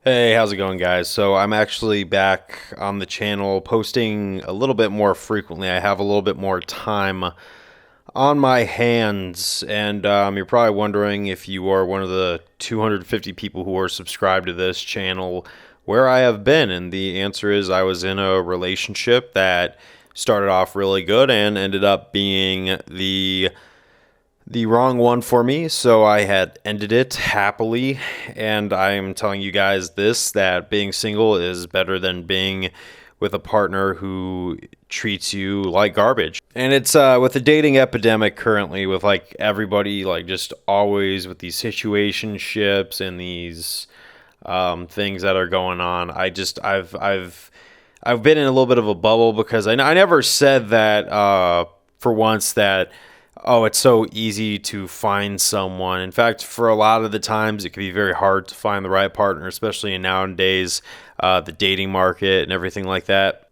Hey, how's it going, guys? So I'm actually back on the channel posting a little bit more frequently. I have a little bit more time on my hands, and you're probably wondering if you are one of the 250 people who are subscribed to this channel where I have been. And the answer is I was in a relationship that started off really good and ended up being the wrong one for me, so I had ended it happily. And I am telling you guys this, that being single is better than being with a partner who treats you like garbage. And it's with the dating epidemic currently, with like everybody like just always with these situationships and these things that are going on. I've been in a little bit of a bubble because I never said that for once that, oh, it's so easy to find someone. In fact, for a lot of the times, it can be very hard to find the right partner, especially in nowadays, the dating market and everything like that.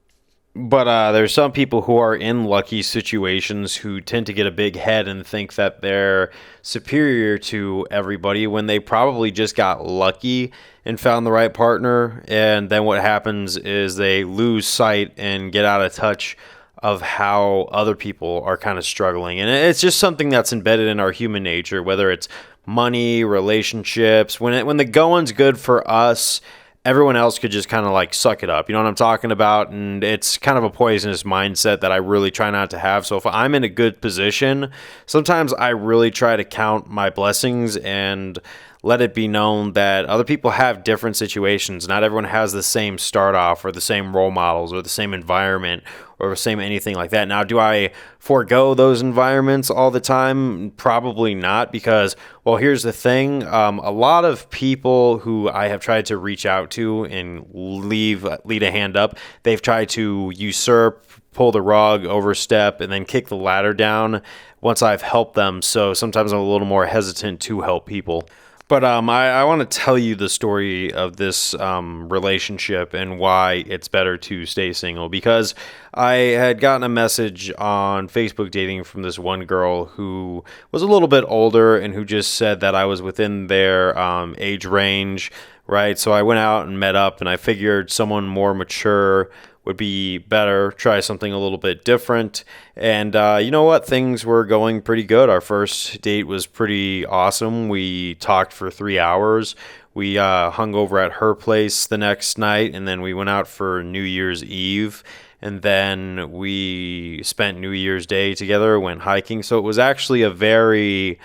But there's some people who are in lucky situations who tend to get a big head and think that they're superior to everybody when they probably just got lucky and found the right partner. And then what happens is they lose sight and get out of touch of how other people are kind of struggling. And it's just something that's embedded in our human nature, whether it's money, relationships. When the going's good for us, everyone else could just kind of like suck it up. You know what I'm talking about? And it's kind of a poisonous mindset that I really try not to have. So if I'm in a good position, sometimes I really try to count my blessings and let it be known that other people have different situations. Not everyone has the same start off or the same role models or the same environment or the same anything like that. Now, do I forego those environments all the time? Probably not, because, well, here's the thing. A lot of people who I have tried to reach out to and lead a hand up, they've tried to usurp, pull the rug, overstep, and then kick the ladder down once I've helped them. So sometimes I'm a little more hesitant to help people. But I want to tell you the story of this relationship and why it's better to stay single. Because I had gotten a message on Facebook dating from this one girl who was a little bit older and who just said that I was within their age range, right? So I went out and met up, and I figured someone more mature would be better, try something a little bit different. And you know what? Things were going pretty good. Our first date was pretty awesome. We talked for 3 hours. We hung over at her place the next night, and then we went out for New Year's Eve. And then we spent New Year's Day together, went hiking. So it was actually a very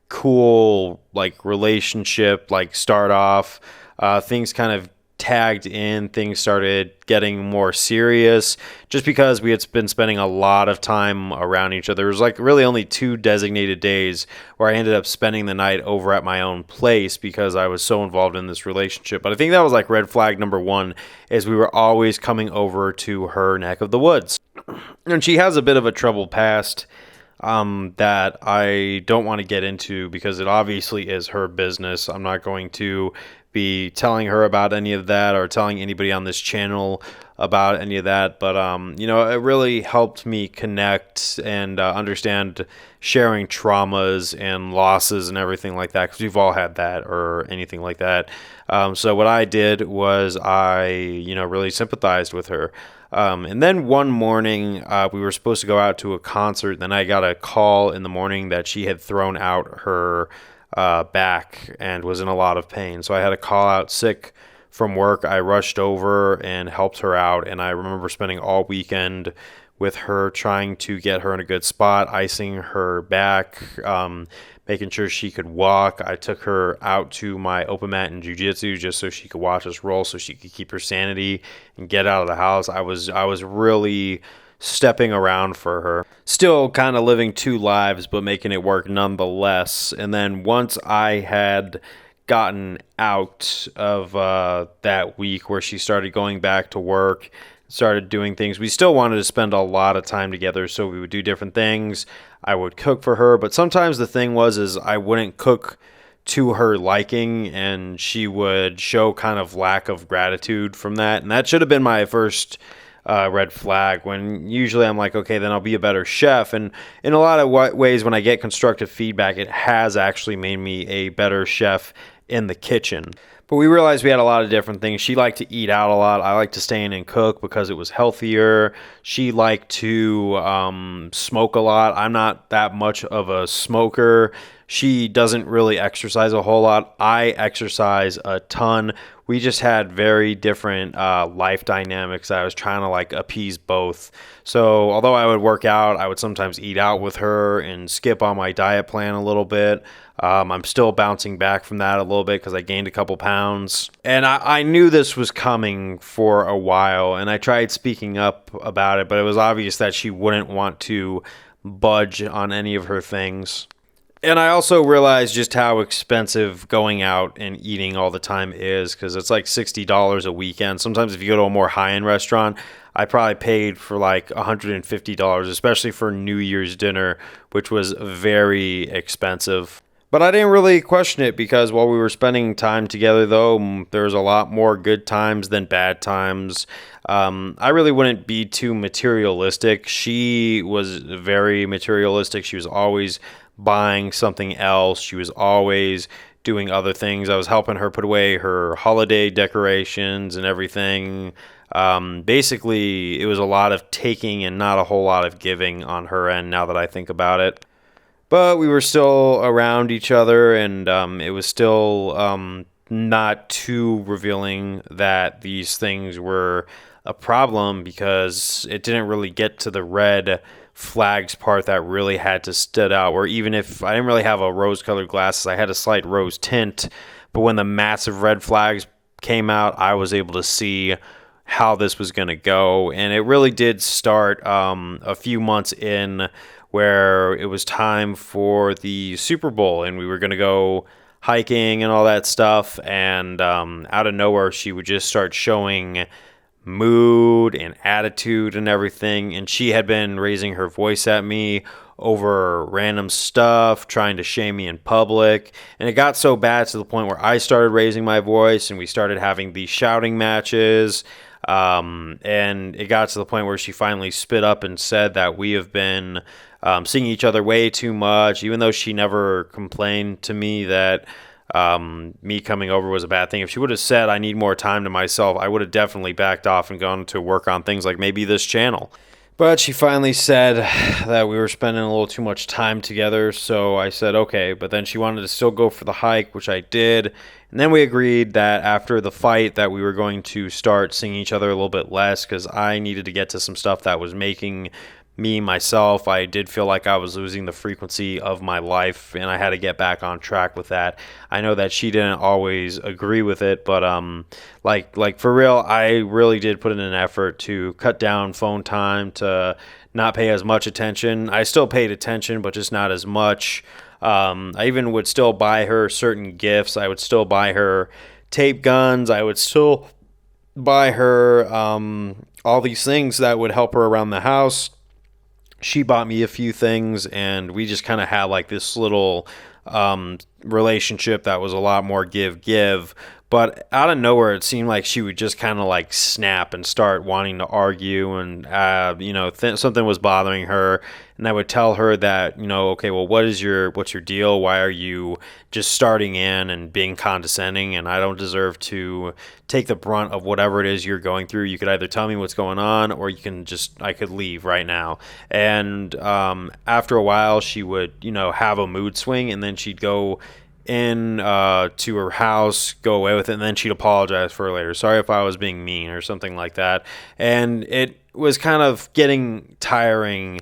cool, like, relationship, like, start off. Things kind of tagged in, things started getting more serious just because we had been spending a lot of time around each other. There was like really only 2 designated days where I ended up spending the night over at my own place because I was so involved in this relationship. But I think that was like red flag number one, is we were always coming over to her neck of the woods. And she has a bit of a troubled past that I don't want to get into because it obviously is her business. I'm not going to be telling her about any of that or telling anybody on this channel about any of that. But, it really helped me connect and understand sharing traumas and losses and everything like that, because we've all had that or anything like that. So what I did was I, really sympathized with her. And then one morning, we were supposed to go out to a concert. Then I got a call in the morning that she had thrown out her back and was in a lot of pain. So I had to call out sick from work. I rushed over and helped her out. And I remember spending all weekend with her, trying to get her in a good spot, icing her back, making sure she could walk. I took her out to my open mat in jiu-jitsu just so she could watch us roll, so she could keep her sanity and get out of the house. I was really stepping around for her, still kind of living two lives, but making it work nonetheless. And then once I had gotten out of that week where she started going back to work, started doing things, we still wanted to spend a lot of time together, so we would do different things. I would cook for her, but sometimes the thing is I wouldn't cook to her liking, and she would show kind of lack of gratitude from that. And that should have been my first red flag, when usually I'm like, okay, then I'll be a better chef. And in a lot of ways, when I get constructive feedback, it has actually made me a better chef in the kitchen. But we realized we had a lot of different things. She liked to eat out a lot. I liked to stay in and cook because it was healthier. She liked to smoke a lot. I'm not that much of a smoker. She doesn't really exercise a whole lot. I exercise a ton. We just had very different life dynamics. I was trying to like appease both. So although I would work out, I would sometimes eat out with her and skip on my diet plan a little bit. I'm still bouncing back from that a little bit because I gained a couple pounds. And I knew this was coming for a while, and I tried speaking up about it, but it was obvious that she wouldn't want to budge on any of her things. And I also realized just how expensive going out and eating all the time is, because it's like $60 a weekend. Sometimes if you go to a more high-end restaurant, I probably paid for like $150, especially for New Year's dinner, which was very expensive. But I didn't really question it because while we were spending time together, though, there was a lot more good times than bad times. I really wouldn't be too materialistic. She was very materialistic. She was always buying something else. She was always doing other things. I was helping her put away her holiday decorations and everything. Basically, it was a lot of taking and not a whole lot of giving on her end now that I think about it. But we were still around each other, and it was still not too revealing that these things were a problem because it didn't really get to the red flags part that really had to stood out, where even if I didn't really have a rose-colored glasses, I had a slight rose tint, but when the massive red flags came out, I was able to see how this was going to go, and it really did start a few months in where it was time for the Super Bowl, and we were going to go hiking and all that stuff, and out of nowhere, she would just start showing mood and attitude and everything, and she had been raising her voice at me over random stuff, trying to shame me in public, and it got so bad to the point where I started raising my voice, and we started having these shouting matches, and it got to the point where she finally spit up and said that we have been seeing each other way too much, even though she never complained to me that me coming over was a bad thing. If she would have said I need more time to myself, I would have definitely backed off and gone to work on things like maybe this channel. But she finally said that we were spending a little too much time together, so I said okay, but then she wanted to still go for the hike, which I did, and then we agreed that after the fight that we were going to start seeing each other a little bit less because I needed to get to some stuff that was making myself, I did feel like I was losing the frequency of my life, and I had to get back on track with that. I know that she didn't always agree with it, but like for real, I really did put in an effort to cut down phone time, to not pay as much attention. I still paid attention, but just not as much. I even would still buy her certain gifts. I would still buy her tape guns. I would still buy her all these things that would help her around the house. She bought me a few things, and we just kind of had like this little relationship that was a lot more give. But out of nowhere, it seemed like she would just kind of like snap and start wanting to argue, and something was bothering her. And I would tell her that, okay, well, what's your deal? Why are you just starting in and being condescending? And I don't deserve to take the brunt of whatever it is you're going through. You could either tell me what's going on, or I could leave right now. And after a while, she would, have a mood swing, and then she'd go in to her house, go away with it, and then she'd apologize for it later. Sorry if I was being mean or something like that. And it was kind of getting tiring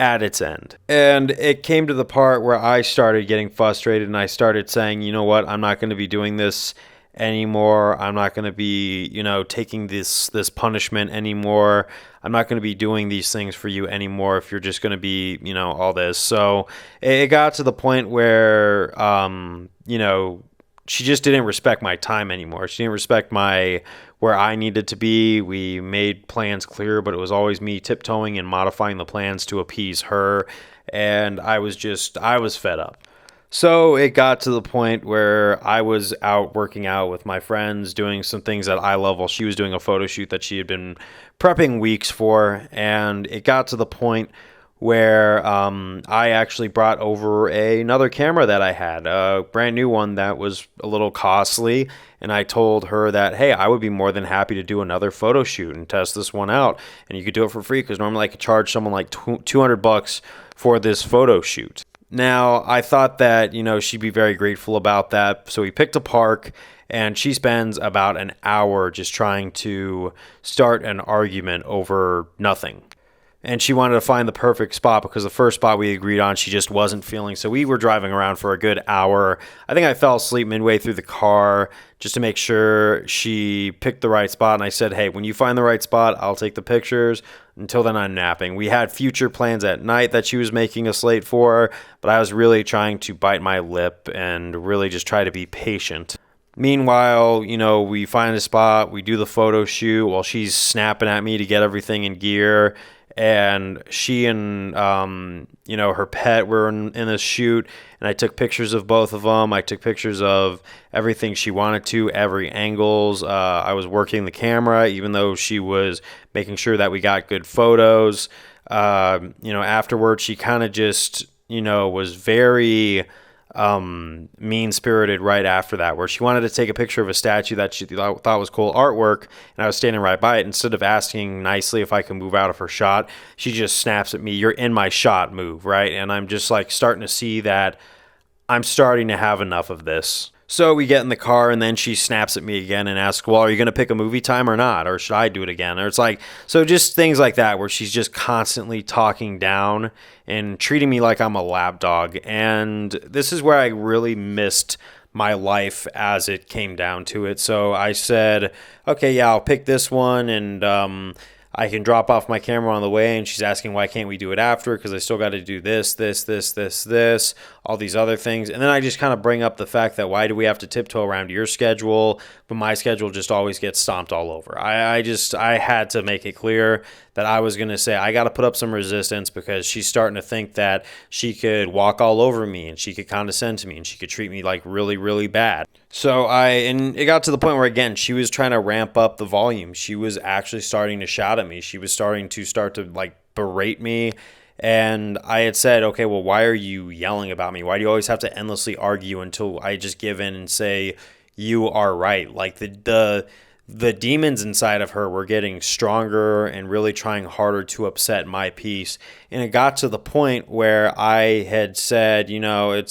at its end. And it came to the part where I started getting frustrated, and I started saying, you know what, I'm not going to be doing this anymore. I'm not going to be, taking this punishment anymore. I'm not going to be doing these things for you anymore if you're just going to be, all this. So it got to the point where, she just didn't respect my time anymore. She didn't respect where I needed to be. We made plans clear, but it was always me tiptoeing and modifying the plans to appease her. And I was fed up. So it got to the point where I was out working out with my friends, doing some things at eye level. She was doing a photo shoot that she had been prepping weeks for. And it got to the point where I actually brought over another camera that I had, a brand new one that was a little costly. And I told her that, hey, I would be more than happy to do another photo shoot and test this one out. And you could do it for free because normally I could charge someone like $200 for this photo shoot. Now, I thought that, she'd be very grateful about that. So we picked a park, and she spends about an hour just trying to start an argument over nothing. And she wanted to find the perfect spot because the first spot we agreed on she just wasn't feeling. So we were driving around for a good hour. I think I fell asleep midway through the car just to make sure she picked the right spot. And I said, hey, when you find the right spot, I'll take the pictures. Until then, I'm napping. We had future plans at night that she was making us late for, but I was really trying to bite my lip and really just try to be patient. Meanwhile, we find a spot, we do the photo shoot while she's snapping at me to get everything in gear. And she and her pet were in this shoot, and I took pictures of both of them. I took pictures of everything she wanted to, every angles. I was working the camera, even though she was making sure that we got good photos. Afterwards, she kind of just was very mean-spirited right after that, where she wanted to take a picture of a statue that she thought was cool artwork, and I was standing right by it. Instead of asking nicely if I could move out of her shot, she just snaps at me, "You're in my shot, move," right? And I'm just like starting to see that I'm starting to have enough of this. So we get in the car, and then she snaps at me again and asks, well, are you going to pick a movie time or not? Or should I do it again? Or it's like, so just things like that where she's just constantly talking down and treating me like I'm a lap dog. And this is where I really missed my life as it came down to it. So I said, okay, yeah, I'll pick this one, and I can drop off my camera on the way. And she's asking, why can't we do it after? Because I still got to do this, all these other things. And then I just kind of bring up the fact that why do we have to tiptoe around your schedule, but my schedule just always gets stomped all over. I had to make it clear that I was going to say I got to put up some resistance because she's starting to think that she could walk all over me and she could condescend to me and she could treat me like really, really bad. So and it got to the point where, again, she was trying to ramp up the volume. She was actually starting to shout at me. She was starting to like berate me. And I had said, okay, well, why are you yelling about me? Why do you always have to endlessly argue until I just give in and say, you are right? Like the demons inside of her were getting stronger and really trying harder to upset my peace. And it got to the point where I had said, I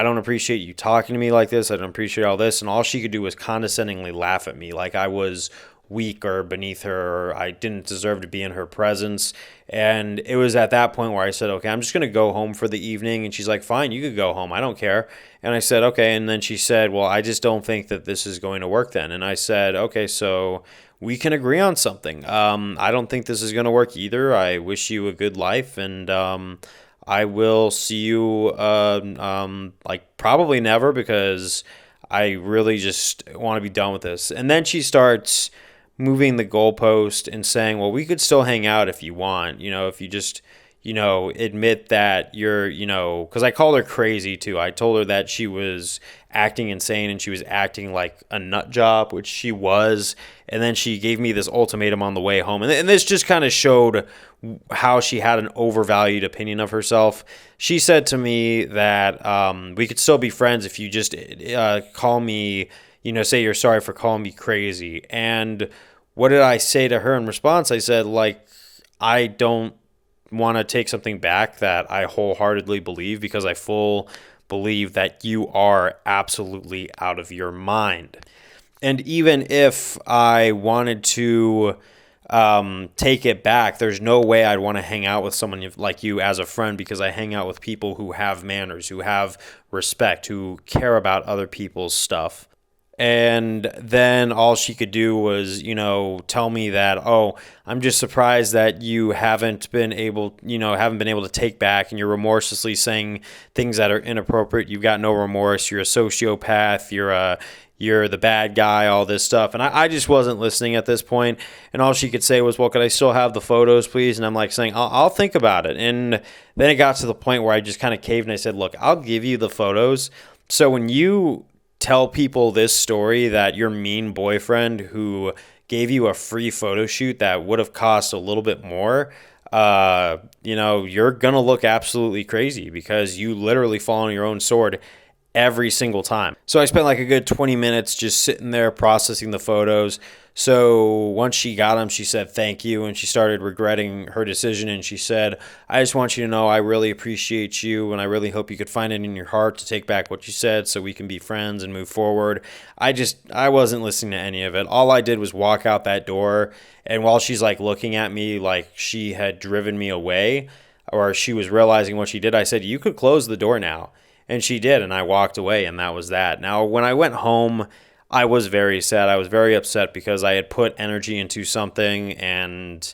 don't appreciate you talking to me like this. I don't appreciate all this. And all she could do was condescendingly laugh at me like I was weak or beneath her, or I didn't deserve to be in her presence. And it was at that point where I said, okay, I'm just going to go home for the evening. And she's like, fine, you could go home. I don't care. And I said, okay. And then she said, well, I just don't think that this is going to work then. And I said, okay, so we can agree on something. I don't think this is going to work either. I wish you a good life. And I will see you like probably never, because I really just want to be done with this. And then she starts moving the goalpost and saying, well, we could still hang out if you want, if you just, admit that you're, because I called her crazy too. I told her that she was acting insane and she was acting like a nut job, which she was. And then she gave me this ultimatum on the way home. And this just kind of showed how she had an overvalued opinion of herself. She said to me that we could still be friends if you just call me, say you're sorry for calling me crazy. And what did I say to her in response? I said, like, I don't want to take something back that I wholeheartedly believe, because I believe that you are absolutely out of your mind. And even if I wanted to take it back, there's no way I'd want to hang out with someone like you as a friend, because I hang out with people who have manners, who have respect, who care about other people's stuff. And then all she could do was, tell me that, oh, I'm just surprised that you haven't been able to take back, and you're remorselessly saying things that are inappropriate. You've got no remorse. You're a sociopath. You're the bad guy, all this stuff. And I just wasn't listening at this point. And all she could say was, well, could I still have the photos, please? And I'm like saying, I'll think about it. And then it got to the point where I just kind of caved and I said, look, I'll give you the photos. So when you tell people this story that your mean boyfriend who gave you a free photo shoot that would have cost a little bit more, you're going to look absolutely crazy because you literally fall on your own sword every single time. So I spent like a good 20 minutes just sitting there processing the photos. So once she got them, she said thank you, and she started regretting her decision. And she said, I just want you to know I really appreciate you, and I really hope you could find it in your heart to take back what you said so we can be friends and move forward. I wasn't listening to any of it. All I did was walk out that door, and while she's like looking at me like she had driven me away, or she was realizing what she did, I said, you could close the door now. And she did, and I walked away, and that was that. Now, when I went home, I was very sad. I was very upset because I had put energy into something, and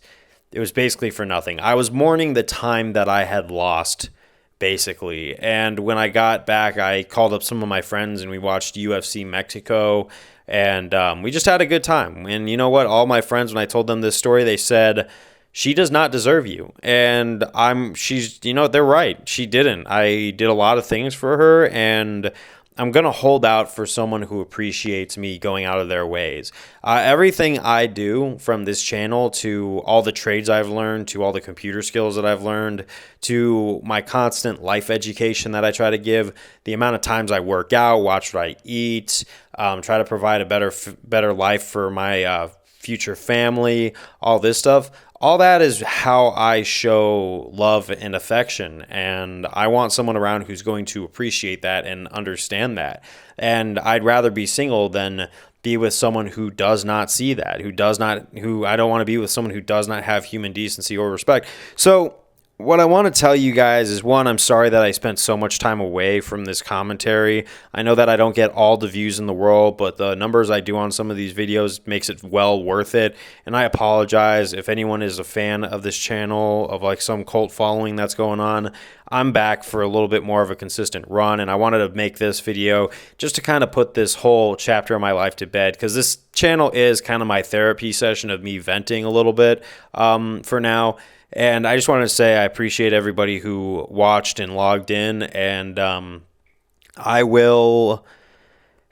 it was basically for nothing. I was mourning the time that I had lost, basically. And when I got back, I called up some of my friends, and we watched UFC Mexico, and we just had a good time. And you know what? All my friends, when I told them this story, they said, she does not deserve you. And they're right. She didn't. I did a lot of things for her, and I'm going to hold out for someone who appreciates me going out of their ways. Everything I do, from this channel to all the trades I've learned, to all the computer skills that I've learned, to my constant life education that I try to give, the amount of times I work out, watch what I eat, try to provide a better life for my future family, all this stuff. All that is how I show love and affection, and I want someone around who's going to appreciate that and understand that. And I'd rather be single than be with someone who does not see that, who I don't want to be with someone who does not have human decency or respect. So what I want to tell you guys is, one, I'm sorry that I spent so much time away from this commentary. I know that I don't get all the views in the world, but the numbers I do on some of these videos makes it well worth it. And I apologize if anyone is a fan of this channel, of like some cult following that's going on. I'm back for a little bit more of a consistent run, and I wanted to make this video just to kind of put this whole chapter of my life to bed, because this channel is kind of my therapy session of me venting a little bit for now. And I just wanted to say I appreciate everybody who watched and logged in, and I will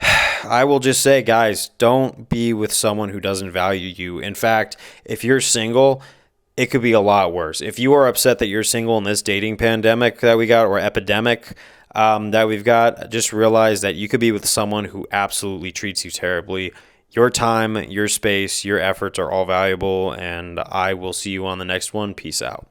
just say, guys, don't be with someone who doesn't value you. In fact, if you're single, it could be a lot worse. If you are upset that you're single in this dating pandemic that we got, or epidemic that we've got, just realize that you could be with someone who absolutely treats you terribly. Your time, your space, your efforts are all valuable, and I will see you on the next one. Peace out.